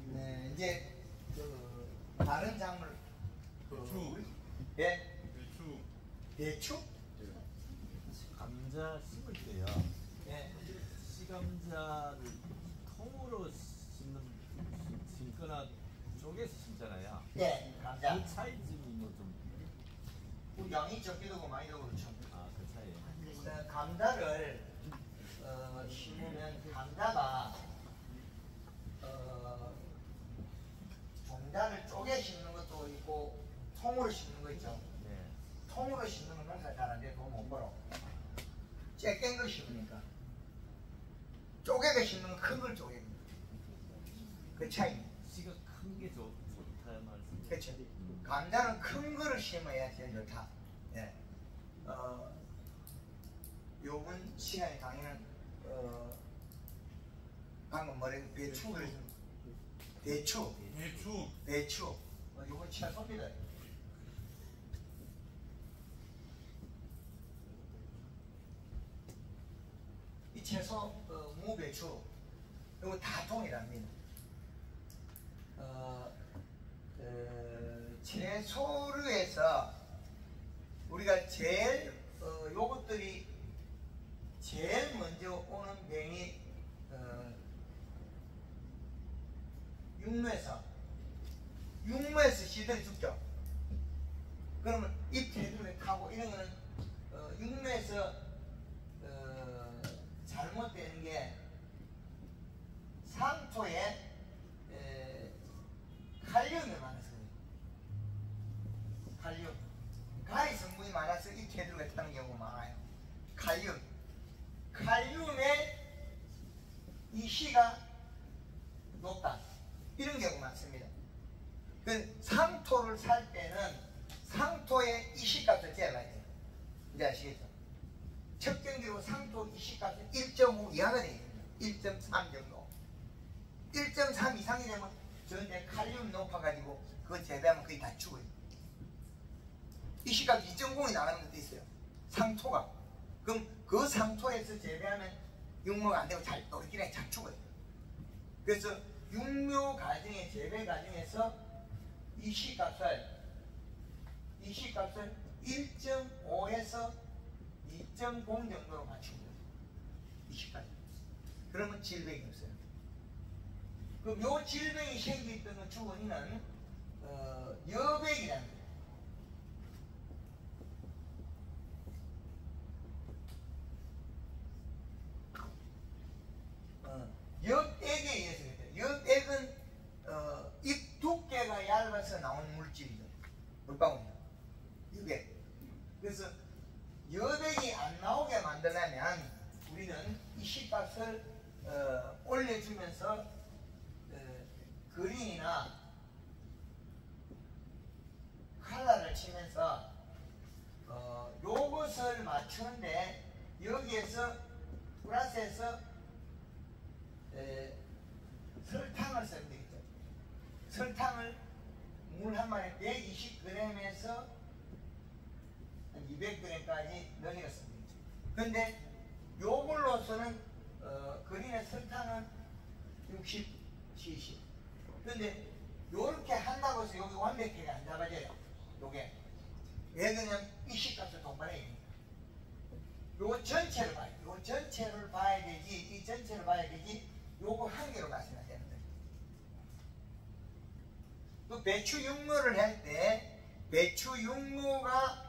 네, 이제 다른 작물 예? 대추? 감자 심을 때요. 예. 시감자를 통으로 심거나 쪼개서 심잖아요. 예, 감자. 그 차이점이 뭐 좀. 양이 적기도 하고 많이 되고 그렇죠. 그 차이. 감자를 심으면 감자가 종자를 쪼개 심는 것도 있고 통으로 심는 거 있죠. 네. 통으로 심는 건 농사 잘 안 돼. 돈 못 벌어. 쬐깬 걸 심으니까. 쪼개가 심는 건 큰 걸 쪼개는 그 차이. 씨가 큰 게 좋다 말씀. 그렇죠. 감자는 큰 거를 심어야 제일 좋다. 예. 요번 시간에 강의는 방금 뭐래 배추를 대추. 요건 채소입니다. 이 채소 무배추 이거 다 통일합니다. 채소류에서 우리가 제일 요것들이 제일 먼저 오는 병이 육묘에서 시들이 죽죠. 그러면 잎 테두리에 타고 이런 거는 육묘에서 잘못되는 게 상토에 칼륨이 많아서 그래요. 칼륨. 가리 성분이 많아서 잎 테두리에 타는 경우가 많아요. 칼륨의 이 씨가 높다. 이런 경우가 많습니다. 그 상토를 살 때는 상토의 이시값을 재봐야 돼요. 이제 아시겠죠? 첫 경기로 상토 이시값은 1.5 이하가 되겠습니다. 1.3 정도. 1.3 이상이 되면 저한테 칼륨이 높아가지고 그거 재배하면 거의 다 죽어요. 이시값 2.0이 나가는 것도 있어요. 상토가. 그럼 그 상토에서 재배하면 육묘가 안 되고 우리끼리 잘 죽어요. 그래서 육묘 과정의 재배 과정에서 이시값을 1.5에서 2.0 정도로 맞추는 거예요. 이시까지. 그러면 질병이 없어요. 그럼 요 질병이 생기던 주원인은 여백이라는 거예요. 엿액에 의해서 그래요. 엿액은 잎 두께가 얇아서 나오는 물질이죠. 물방울이요. 엿액. 그래서 엿액이 안 나오게 만들려면 우리는 이 씨값을 올려주면서 그린이나 칼라를 치면서 요것을 맞추는데 여기에서 플러스에서 설탕을 쓰면 되겠죠. 설탕을 물 한 마리에 120g에서 200g까지 넣어서 쓰면 되겠죠. 그런데 요걸로서는 그린의 설탕은 60cc. 그런데 요렇게 한다고 해서 여기 완벽하게 안 잡아져요. 요게. 왜 그러냐면 이 씨값을 동반해야 됩니다. 요 전체를 봐야 돼요. 요 전체를 봐야 되지, 이 전체를 봐야 되지, 요거 한 개로 가시면 안 되는 거예요. 또 배추 육묘를 할 때, 배추 육묘가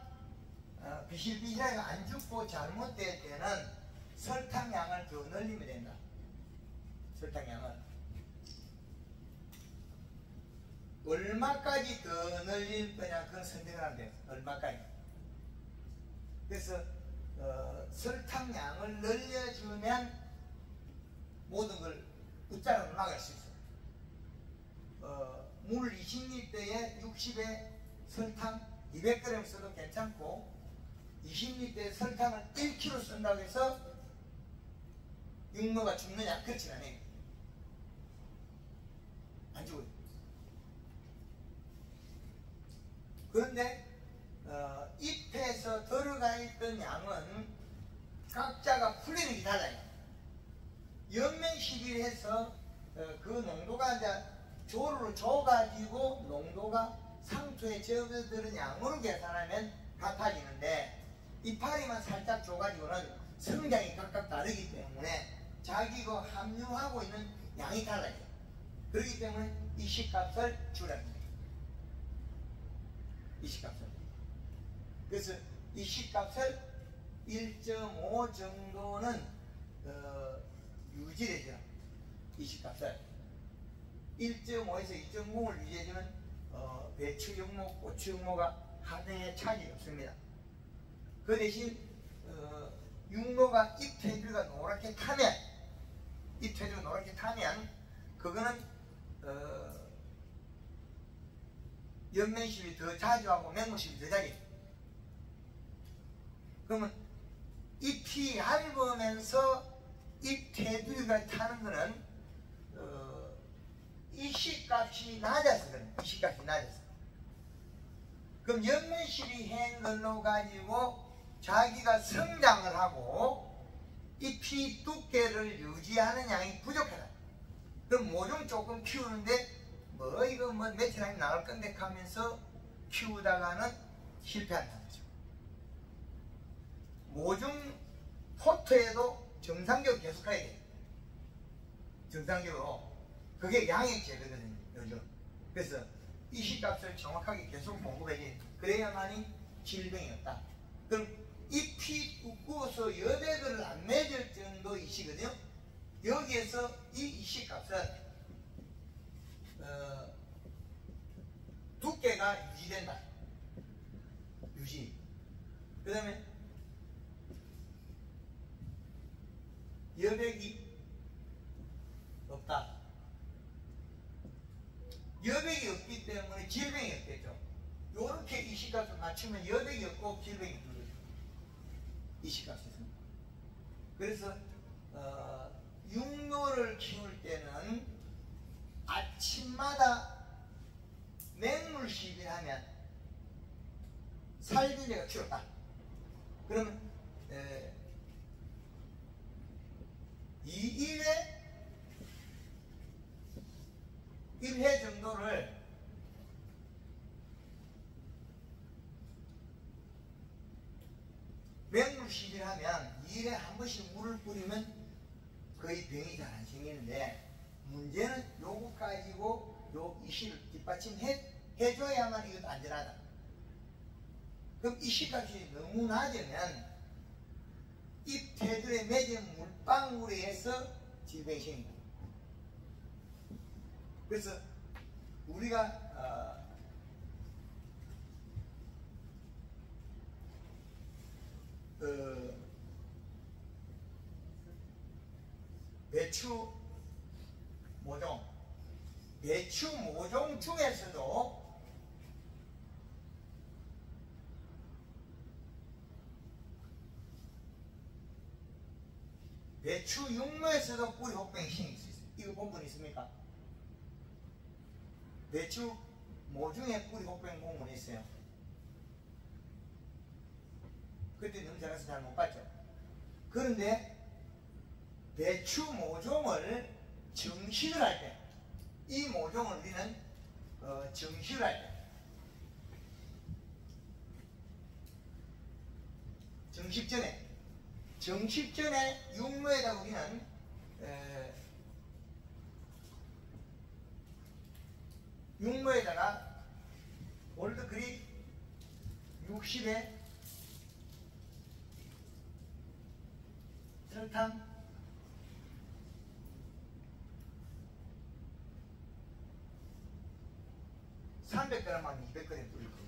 비실비실하게 안 죽고 잘못될 때는 설탕량을 더 늘리면 된다. 설탕량을. 얼마까지 더 늘릴 거냐, 그건 선택을 하면 돼요. 얼마까지. 그래서 설탕량을 늘려주면 모든 걸 웃자로 막을 수 있어요. 물 20리터에 60에 설탕 200g 써도 괜찮고 20리터에 설탕을 1kg 쓴다고 해서 육묘가 죽느냐? 그렇진 않아요. 안 죽어요. 그런데 잎에서 들어가 있던 양은 각자가 풀리는 게 달라요. 연면 시비를 해서 그 농도가 이제 조를 줘가지고 농도가 상토에 접어드는 양으로 계산하면 같아지는데 이파리만 살짝 줘가지고는 성장이 각각 다르기 때문에 자기가 함유하고 있는 양이 달라요. 그렇기 때문에 이식값을 줄여줍니다. 이식값을. 그래서 이식값을 1.5 정도는 유지해줘요. 이식값을 1.5에서 2.0을 유지해주면 배추 육모, 고추 육모가 하등의 차질이 없습니다. 그 대신 육모가 잎테두가 노랗게 타면 그거는 연면십이 더 자주 하고 맹물십이 더 자주. 그러면 잎이 얇으면서 잎테두가 타는 거는 이식값이 낮아서 그래요. 이식값이 낮아서. 그럼 연면십이 한 걸로 가지고 자기가 성장을 하고 잎이 두께를 유지하는 양이 부족하다. 그럼 모종 조금 키우는데 이거 며칠 안에 나올 건데 하면서 키우다가는 실패한다는 거죠. 모종 포트에도 정상적으로 계속해야 돼요. 정상적으로. 그게 양액제거든요, 요즘. 그래서 이식값을 정확하게 계속 공급해야지. 그래야만이 질병이 없다. 그럼 잎이 두꺼워서 여백을 안 맺을 정도 이시거든요. 여기에서 이 이식값은 두께가 유지된다. 유지. 그 다음에 여백이 없다. 여백이 없기 때문에 질병이 없겠죠. 요렇게 이식값을 맞추면 여백이 없고 질병이 없는 거죠. 이식값에서. 그래서 육묘를 키울 때는 아침마다 맹물시비를 하면 살균제가 필요하다. 그러면 1회 정도를 맹물시비를 하면 2일에 한 번씩 물을 뿌리면 거의 병이 잘 안 생기는데 문제는 요거 가지고 요 이식을 뒷받침해줘야만 이것도 안전하다. 그럼 이식값이 너무 낮으면 잎테두에 맺은 물방울에 의해서 질병이 생깁니다. 그래서 우리가 배추 모종 중에서도 배추 육모에서도 뿌리 혹병이 생길 수 있어요. 이거 본 분 있습니까? 배추 모종에 뿌리 혹병 본 분 있어요. 그때 너무 작아서 잘 못 봤죠. 그런데 배추 모종을 정식을 할 때, 이 모종을 우리는 정식을 할 때, 정식 전에 육모에다 우리는 육모에다가 올드그립 60에 설탕 300g만 200g 뿌릴 거예요.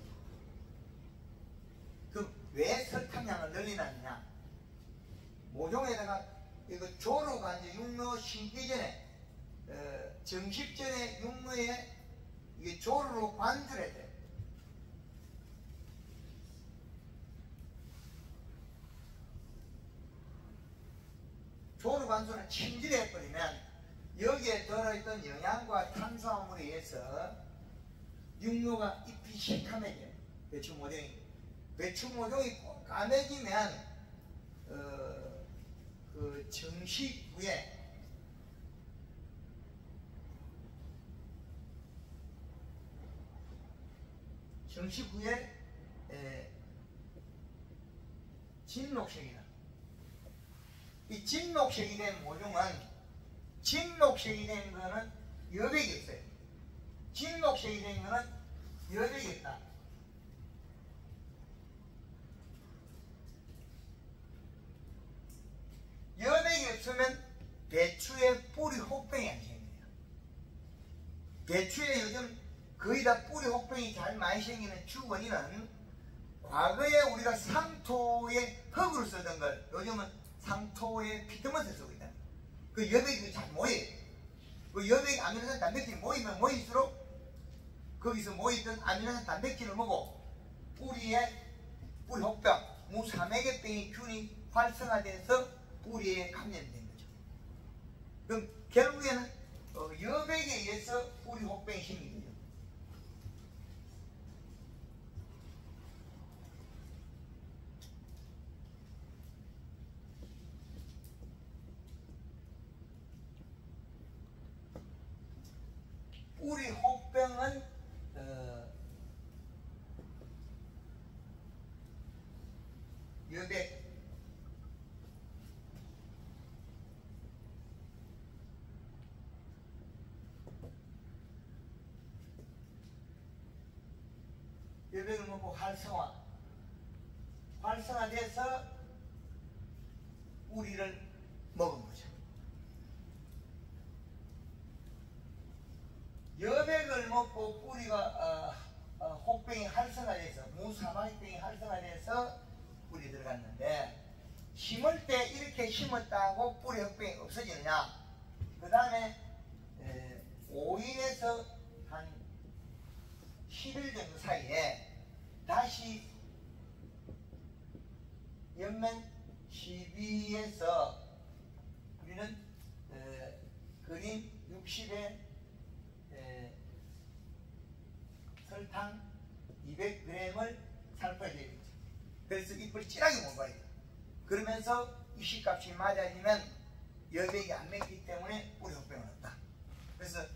그럼 왜 설탕량을 늘리느냐? 모종에다가 이거 조로가 이제 육모 심기 전에 정식 전에 육모에 이게 조로로 관절해야 돼요. 조로 관절을 침질해버리면 여기에 들어있던 영양과 탄수화물에 의해서 육모가 잎이 시커매져요. 배추 모종이. 배추 모종이 까매지면 그 정식 후에 정식 후에 진녹색이다. 이 진녹색이 된 모종은, 진녹색이 된 거는 여백이 없어요. 진녹색이 된 거는 여백이 없다. 여백이 없으면 배추의 뿌리 혹병이 안 생깁니다. 배추에 요즘 거의 다 뿌리 혹병이 잘 많이 생기는 주 원인은 과거에 우리가 상토에 흙으로 쓰던 걸 요즘은 상토에 피트먼트 쓰고 있다. 그 여백이 잘 모여요. 그 여백이 아미노산 단백질이 모이면 모일수록 거기서 모이던 아미노산 단백질을 먹고 뿌리에 뿌리 혹병, 무사매개병의 균이 활성화돼서 뿌리에 감염된 거죠. 그럼 결국에는 여백에 의해서 뿌리 혹병이 생기는 거죠. 뿌리 혹병은 여백, 여백을 먹고 활성화돼서 뿌리를 먹은 거죠. 여백을 먹고 뿌리가 혹병이 활성화돼서, 무사마귀병이 활성화돼서 뿌리 들어갔는데, 심을 때 이렇게 심었다고 뿌리 혹병이 없어지느냐? 그 다음에 5일에서 한 10일 정도 사이에 다시 옆면 12에서 우리는 그린 60에 설탕 200g을 살포해야 되겠죠. 그래서 잎을 진하게 먹어야 돼요. 그러면서 이식값이 맞아지면 여백이 안 맺기 때문에 뿌리 혹병은 없다. 그래서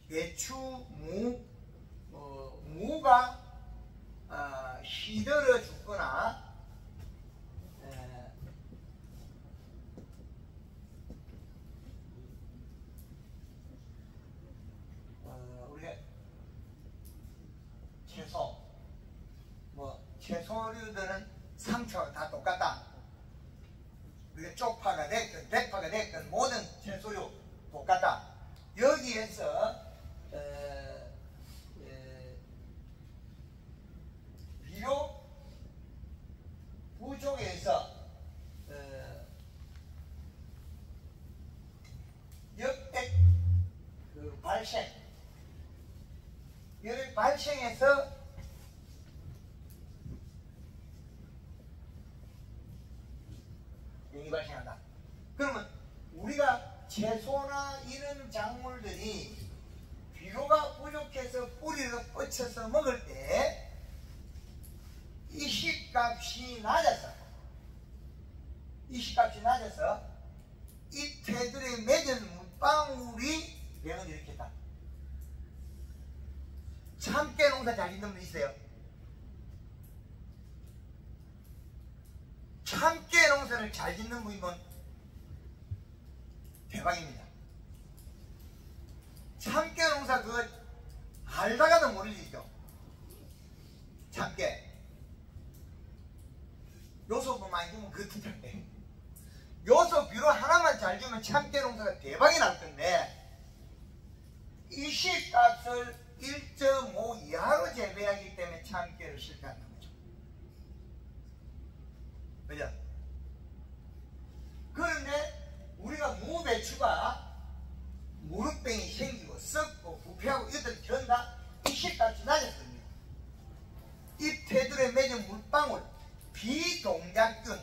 배추, 무가 시들어 죽거나 우리가 채소류들은 상처가 다 똑같다. 우리가 쪽파가 됐든 대파가 됐든 모든 채소류 똑같다. 여기에서 비료 부족에서 역백 여백 발생해서 병이 발생한다. 그러면 우리가 채소나 이런 작물들이 비료가 부족해서 뿌리를 뻗쳐서 먹을 때 이식값이 낮아서 이 태들에 맺은 물방울이 병을 일으켰다. 참깨 농사 잘 짓는 분 있어요? 참깨 농사를 잘 짓는 분이면 대박입니다. 참깨 농사 그거 알다가도 못 일이죠. 참깨 요소분 많이 주면 그것도 잘 돼. 요소 비료 하나만 잘 주면 참깨 농사가 대박이 날 건데, 이식값을 1.5 이하로 재배하기 때문에 참깨를 실패한다는 거죠. 그죠? 그런데 우리가 무배추가 무릎병이 생기고 썩고 부패하고 이것들 전부 다 이식값이 낮았습니다. 이 태들에 맺은 물방울, 비동작균,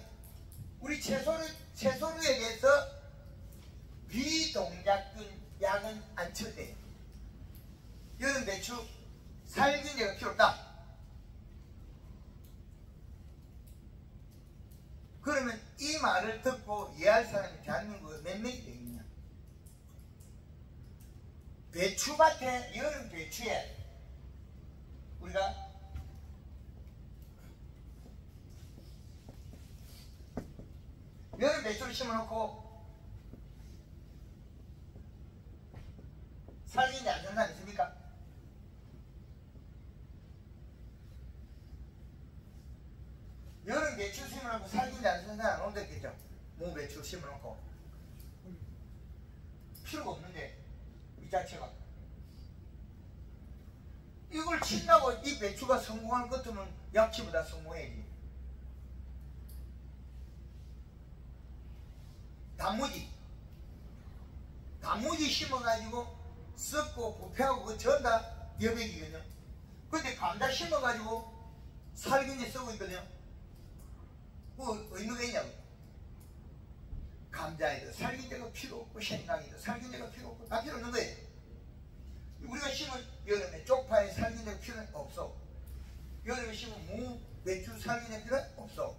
우리 채소류에 대해서 비동작균 약은 안 쳐대요. 여름 배추 살균제가 필요 없다. 그러면 이 말을 듣고 이해할 사람이 대한민국에 몇 명이 되겠냐? 배추밭에, 여름 배추에 우리가 여름 배추를 심어놓고 살균제 안 쓰는 사람 있습니까? 여름 배추 심어놓고 살균제 안 쓰는 사람 없겠죠? 무 배추 심어놓고 필요가 없는데 이 자체가 이걸 친다고 이 배추가 성공할 것 같으면 약치보다 성공해야지. 단무지 심어가지고 썩고 부패하고 그 전 다 여백이거든요. 근데 감자 심어가지고 살균제 쓰고 있거든요. 그 의미가 있냐고. 감자에도 살균제가 필요 없고 생강에도 살균제가 필요 없고 다 필요 없는 거예요. 우리가 심은 여름에 쪽파에 살균제가 필요 없어. 여름에 심은 무, 배추 살균제 필요 없어.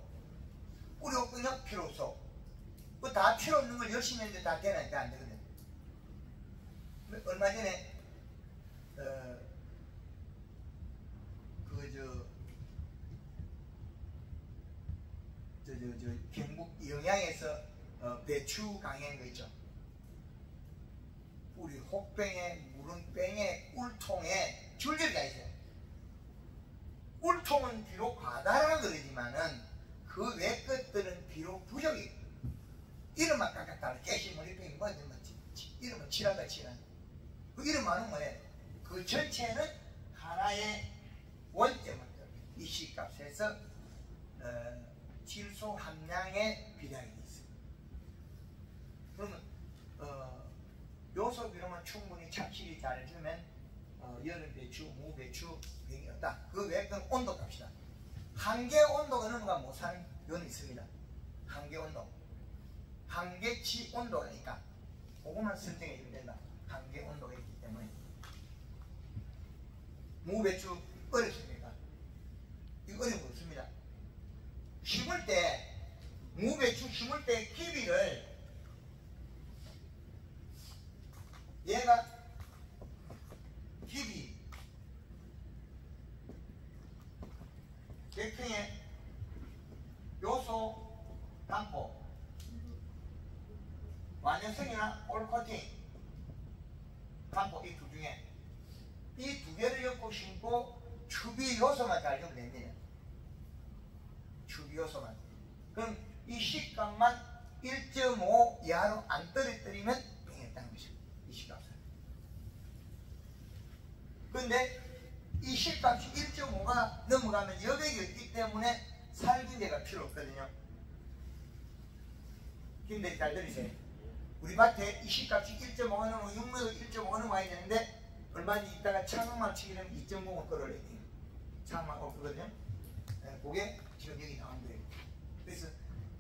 우리가 그냥 필요 없어. 그 다 필요 없는 걸 열심히 했는데 다 되나 안 되거든. 얼마 전에 경북 영양에서 배추 강의한 거 있죠. 우리 혹병에 무릉병에 꿀통에 줄줄이 다 있어요. 꿀통은 비록 과다라 그러지만은 그 외 것들은 비록 부족이. 이름만 각각 다르 깨시 머리병이 뭐 이름은 칠하다 칠한. 그 이름만은 뭐예요? 그 전체는 하나의 원점을 이 시값에서 질소 함량에 비례하게 돼 있어요. 그러면 요소 비료만 충분히 착실히 잘 주면 여름 배추, 무 배추 병이 없다. 그 외에 건 온도 값이다. 한계 온도가 넘어가면 못 사는 건 있습니다. 한계 온도. 한계치 온도니까 그것만 설정해 주면 된다. 한계 온도가 있기 때문에. 무 배추 어렵습니까? 이거 어려운 거 없습니다. 심을 때 무 배추 심을 때 길이를 얘가 길이 100평에 요소 담보 완연성이나 올코팅 담보 이 두 중에 이 두 개를 엮고 심고 추비 요소만 잘 주면 됩니다. 추비 요소만. 그럼 이 식감만 1.5 이하로 안 떨어뜨리면 병했다는 것이죠. 이 식값을. 근데 이 식값이 1.5가 넘어가면 여백이 없기 때문에 살균제가 필요 없거든요. 근데 잘 들으세요. 우리 밭에 이 식값이 1.5가 넘으면 6m 1.5가 넘어가야 되는데 얼마든지 있다가 창만 치게 되면 2.5가 끌어올려야 돼요. 창만 올 거거든요. 그게 지금 여기 나온 거예요. 그래서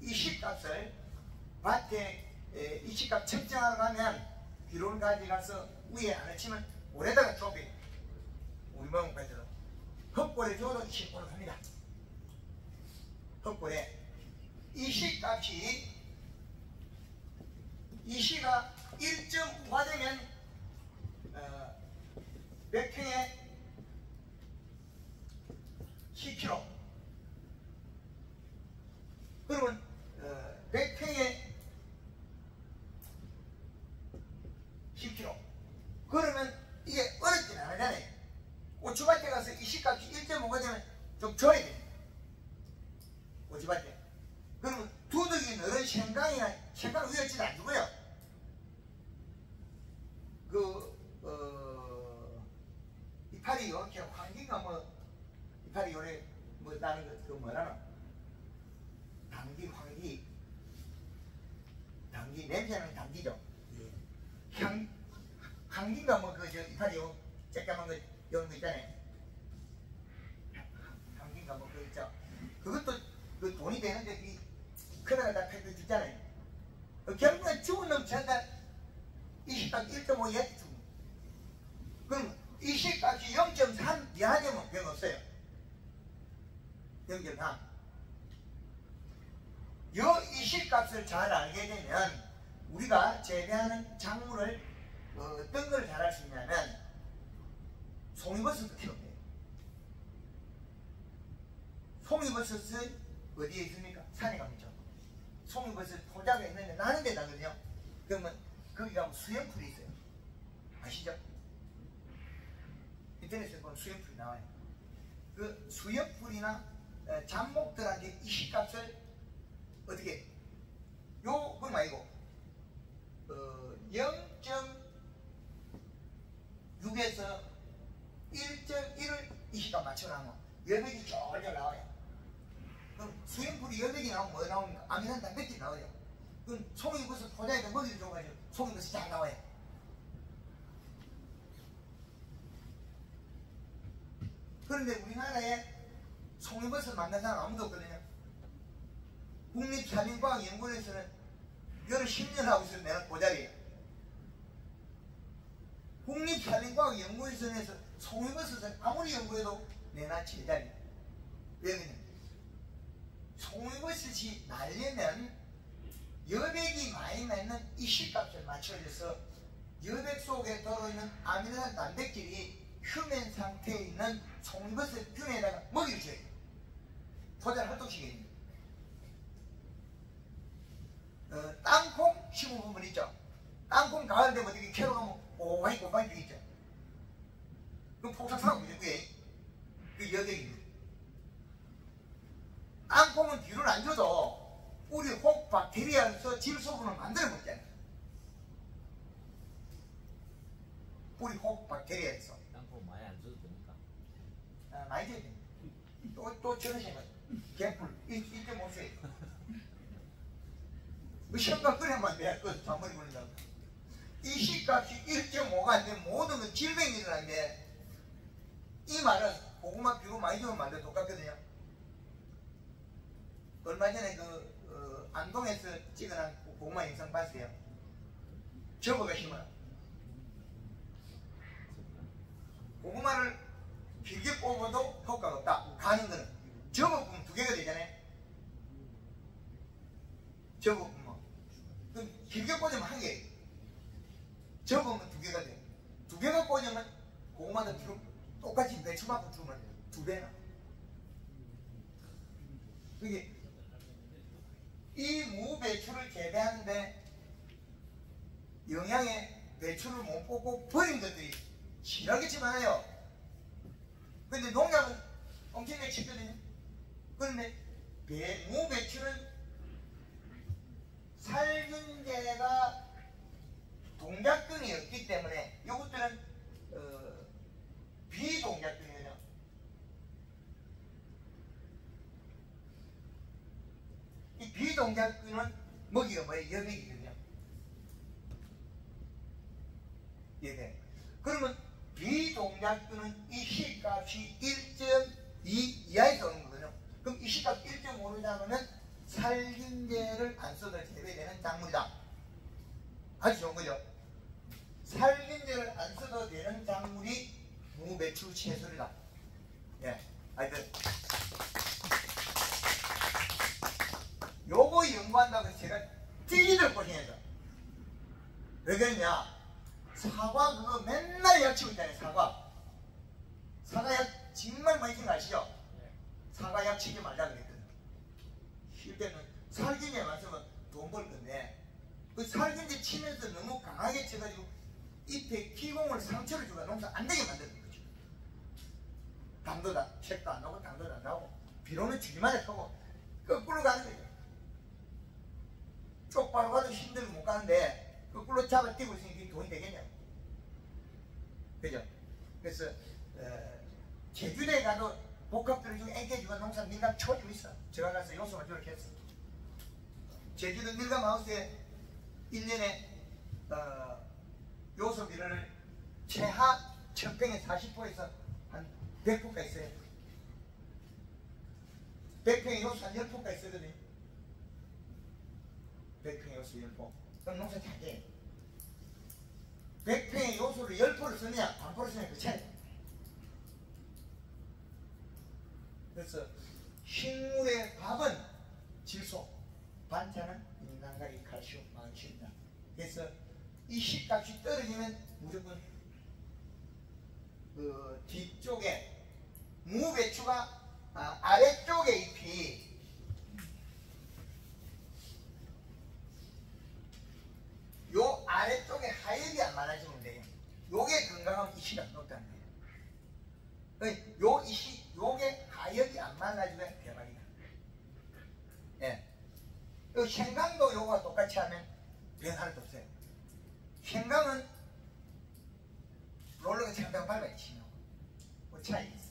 이 식값을 밭에 이 식값 측정하러 가면 비료를 가져가서 위에 하나 치면 올에다가 좁이 우리 먹은까지로 헛골에 줘도 이 식골을 합니다. 헛골에 이 식값이 이 시가 1.5가 되면 몇 평에 10kg. 그러면 100평에 10kg. 그러면 이게 어렵진 않잖아요. 고추밭에 가서 이 시값이 1.5가 되면 좀 줘야 됩니다. 고추밭에. 그러면 두둑이 너른 생강이나 생강 위에지도 안 주고요. 이파리 이렇게 환기가 뭐 이파리 요래 뭐 나는 그 뭐라나 당기 당기 냄새는 당기죠. 향기가 뭐 그 저 이파리 요 쬐까만 거 이런 거 있잖아요. 향기가 뭐 그 있죠. 그것도 그 돈이 되는데 이 그다가 다 팩트 주잖아요. 결국은 죽은 놈 전달 이 식값 1.5 이하 주고. 그럼 이 식값이 0.3 이하 되면 병 없어요. 0.3. 이 식값을 잘 알게 되면 우리가 재배하는 작물을 어떤 걸 잘 할 수 있냐면 송이버섯도 필요 없어요. 송이버섯은 어디에 있습니까? 산에 가면 있죠. 송이버섯 포자가 있는데 나는 데 나거든요. 그러면 거기 가면 수염풀이 있어요. 아시죠? 인터넷에 보면 수염풀이 나와요. 그 수염풀이나 잡목들한테 이식값을 어떻게 그건 말고 0.6에서 1.1을 이식값 맞춰나면 여백이 쫄쫄 나와요. 그럼 수염풀이 여백이 나오면 뭐 나옵니까? 아미산 단백질이 나와요. 그럼 송이버섯 포자에다 먹이를 줘가지고 송이버섯이 잘 나와요. 그런데 우리나라에 송이버섯 만든 사람 아무도 없거든요. 국립산림과학연구원에서는 여러 10년 하고 있어서 내가 고자리에요. 국립산림과학연구원에서 송이버섯을 아무리 연구해도 내나 제자리에요. 왜 그러냐? 송이버섯이 날려면 여백이 많이 나는 이식값을 맞춰줘서 여백 속에 들어있는 아미노산 단백질이 휴면 상태에 있는 송이버섯 균에다가 먹이를 줘야 돼요. 포자를 활동시켜야 됩니다. 땅콩 심어보면 있죠. 땅콩 가을 되면 어떻게 캐러 가면 오가니 꽃가니 피겠죠. 그럼 폭삭사고 있고요. 그 여백입니다. 땅콩은 비료를 안 줘도 우리 혹 박테리아에서 질소분을 만들어 먹잖아요. 우리 혹 박테리아에서. 땅콩 많이 안 줘도 됩니까? 많이 줘야 됩니다. 또 저러시면 개뿔 1.5세. 뭐 시험관 끓여면 안 돼. 그 잔머리 굴린다고. 이식값이 1.5가 안 되면 모든 건 질병이 일어나는데 이 말은 고구마 비료 많이 주면 만들 똑같거든요. 얼마 전에 안동에서 찍어놓은 고구마 영상 봤어요. 접어가 심어요. 고구마를 길게 뽑아도 효과가 없다. 가는 거는 접어보면 2개가 되잖아요. 접어보면 그럼 길게 꽂으면 1개, 접으면 2개가 돼요. 2개가 꽂으면 고구마도 똑같이 배추만큼 주면 2배나. 그게 이 무배추를 재배하는데 영양에 배추를 못 뽑고 버린 것들이 지나겠지 많아요. 근데 농약은 엄청나게 치거든요. 그런데 무배추는 살균제가 동작근이 없기 때문에 이것들은 비동작근이에요. 이 비동작근은 먹이가 뭐예요? 여백이거든요. 예. 그러면 비동작근은 이 시값이 1.2 이하에서 오는 거거든요. 그럼 이 시값 1.5를 잡으면 살균제를 안 써도 재배되는 작물이다. 아주 좋은 거죠. 살균제를 안 써도 되는 작물이 무배추 채소이다. 예, 하여튼 요거 연구한다고 해서 제가 찌기들 고생해서. 왜 그러냐? 사과 그거 맨날 약 치고 있잖아요. 사과 약 정말 많이 치는 거 아시죠? 사과 약 치지 말자 그랬거든. 쉴 때는 살균제만 쓰면 돈 벌 건데 그 살균제 치면서 너무 강하게 쳐가지고 잎에 기공을 상처를 주고 농사 안 되게 만드는 거죠. 담도 색도 안 나고 담도 안 나고 비료는 주기만 하고 거꾸로 가는 거죠. 쪽바로 가도 힘들고 못 가는데 거꾸로 잡아 뛰고 있으니까 돈이 되겠냐고. 그죠? 그래서 제주도에 가도 복합들 중에 앵깨주가 농사 밀감 쳐주고 있어. 제가 가서 요소만 저렇게 했어. 제주도 밀감 하우스에 1년에 요소 밀을 최하 천평에 40포에서 한 100포가 있어요. 100평에 요소 한 10포가 있거든요. 100평에 요소 10포. 그럼 농사 잘 돼. 100평의 요소를 10포를 쓰느냐 반포를 쓰느냐 그 차이. 그래서 식물의 밥은 질소, 반찬은 인간가리, 칼슘, 망치입니다. 그래서 이 식값이 떨어지면 무조건 그 뒤쪽에 무배추가 아래쪽에 잎이 요 아래쪽에 하엽이 안 많아지면 돼요. 요게 건강하면 이시가 높다는 거예요. 요 이시, 요게 하엽이 안 많아지면 대박이다. 예. 요 생강도 요거와 똑같이 하면 변화도 없어요. 생강은 롤러가 생강 밟아야 치면 그 차이 있어요.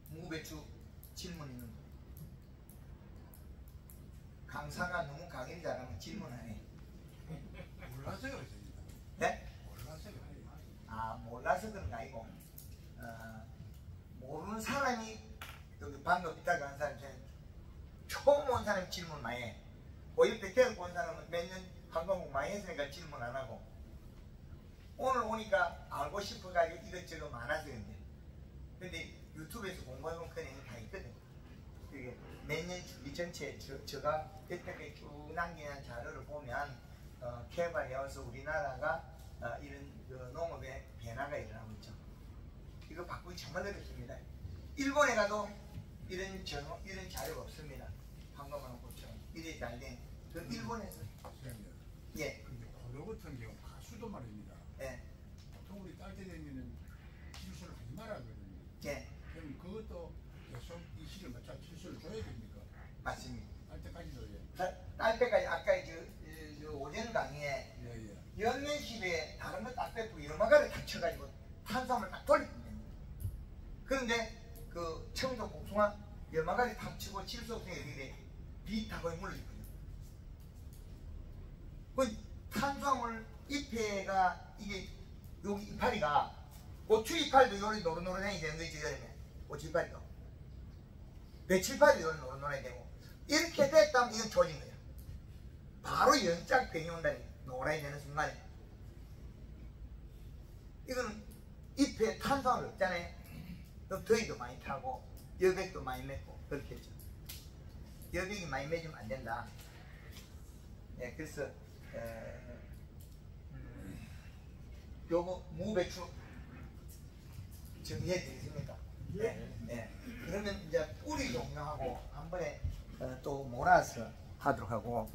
무배추 질문 있는 거. 강사가 너무 강의를 잘하면 질문하네. 몰라서 그러지. 네? 몰라서 그래. 몰라서 그런 거 아니고 모르는 사람이 여기 방금 있다가 한 사람 중에 처음 온 사람이 질문 많이 해. 옆에 데리고 온 사람은 몇 년 한국어 많이 했으니까 질문 안 하고 오늘 오니까 알고 싶어가지고 이것저것 많아서 그런데 근데 유튜브에서 공부해본 그냥 다 있거든. 그게 몇년 이 전체 제가 여태까지 쭉 남기는 자료를 보면 개발해와서 우리나라가 이런 그 농업의 변화가 일어나고 있죠. 이거 바꾸기 정말 어렵습니다. 일본에 가도 이런 자료가 없습니다. 방금하는 것처럼 이래 잘된 그 일본에서 예. 근데 고려 같은 경우 가수도 말입니다. 예. 보통 우리 딸 때 되면은 칠수를 하지 말아거든요. 예. 그럼 그것도 계속 이 시를 맞춰 칠수를 줘야 됩니까? 맞습니다. 딸 때까지도 예. 딸 때까지 아까 저 오전 강의에 예예. 연면십에 다른 거 딱 빼고 연마가를 닥쳐가지고 탄수화물 딱 돌리면 됩니다. 그런데 그 청도 복숭아 연마가를 닥치고 칠수 없으니까 이렇게 비타고 물리거든요. 그 탄수화물 잎에가 이게 여기 이파리가 고추 이파리도 요리 노릇노릇해야 되는 거지 여름에 고추 이파리도 배추 이파리도 요리 노릇노릇해야 되고 이렇게 됐다면 이건 조진 거예요. 바로 연짝 병이 온다니 노래야 되는 순간에 이건 잎에 탄수화물 없잖아요. 그럼 더위도 많이 타고 여백도 많이 맺고 그렇게 했죠. 여백이 많이 맺으면 안 된다. 예, 그래서 요거 무배추 정리해 드리겠습니까? 네. 네. 그러면 이제 뿌리 종류하고 한 번에 또 몰아서 하도록 하고